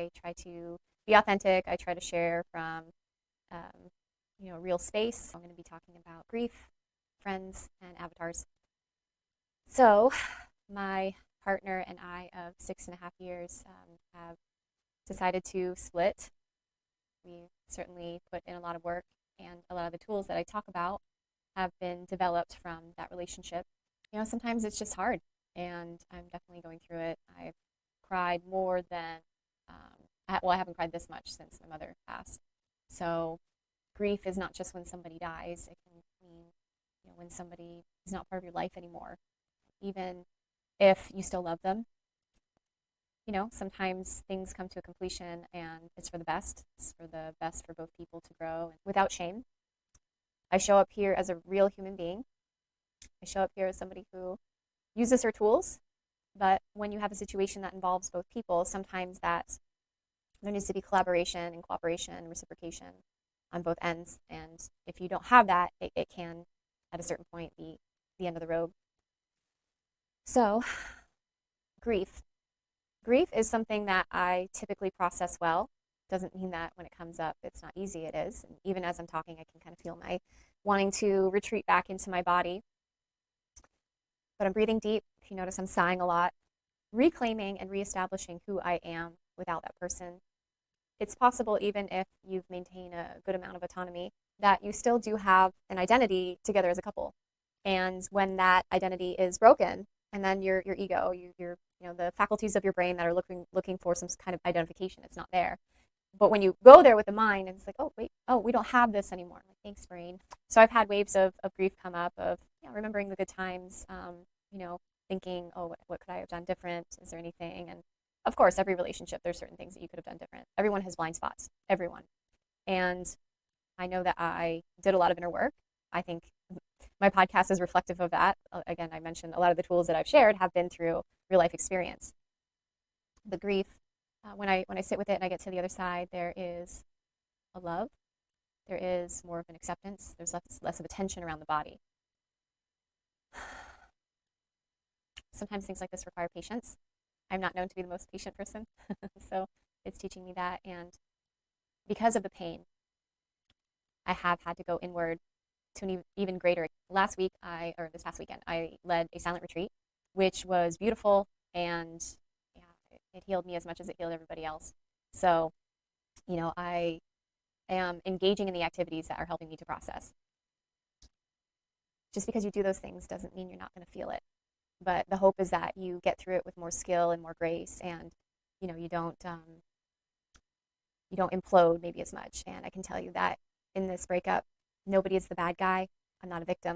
I try to be authentic. I try to share from, real space. I'm going to be talking about grief, friends, and avatars. So, my partner and I of 6.5 years have decided to split. We certainly put in a lot of work, and a lot of the tools that I talk about have been developed from that relationship. Sometimes it's just hard, and I'm definitely going through it. I've cried more than, I haven't cried this much since my mother passed. So, grief is not just when somebody dies, it can mean, when somebody is not part of your life anymore. Even if you still love them, sometimes things come to a completion and it's for the best. It's for the best for both people to grow without shame. I show up here as a real human being. I show up here as somebody who uses her tools, but when you have a situation that involves both people, sometimes there needs to be collaboration and cooperation and reciprocation on both ends. And if you don't have that, it can, at a certain point, be the end of the road. So, grief. Grief is something that I typically process well. Doesn't mean that when it comes up, it's not easy. It is. And even as I'm talking, I can kind of feel my wanting to retreat back into my body. But I'm breathing deep. If you notice, I'm sighing a lot. Reclaiming and reestablishing who I am without that person. It's possible, even if you've maintained a good amount of autonomy, that you still do have an identity together as a couple. And when that identity is broken, and then your ego, your the faculties of your brain that are looking for some kind of identification, it's not there. But when you go there with the mind, and it's like, oh wait, oh, we don't have this anymore. I'm like, thanks, brain. So I've had waves of grief come up of remembering the good times, thinking, oh, what could I have done different? Is there anything? And of course, every relationship, there's certain things that you could have done different. Everyone has blind spots, everyone. And I know that I did a lot of inner work. I think my podcast is reflective of that. Again, I mentioned a lot of the tools that I've shared have been through real life experience. The grief, when I sit with it and I get to the other side, there is a love. There is more of an acceptance. There's less of a tension around the body. Sometimes things like this require patience. I'm not known to be the most patient person, so it's teaching me that. And because of the pain, I have had to go inward to an even greater. This past weekend, I led a silent retreat, which was beautiful, and it healed me as much as it healed everybody else. So, I am engaging in the activities that are helping me to process. Just because you do those things doesn't mean you're not going to feel it. But the hope is that you get through it with more skill and more grace, and you don't implode maybe as much. And I can tell you that in this breakup, nobody is the bad guy. I'm not a victim.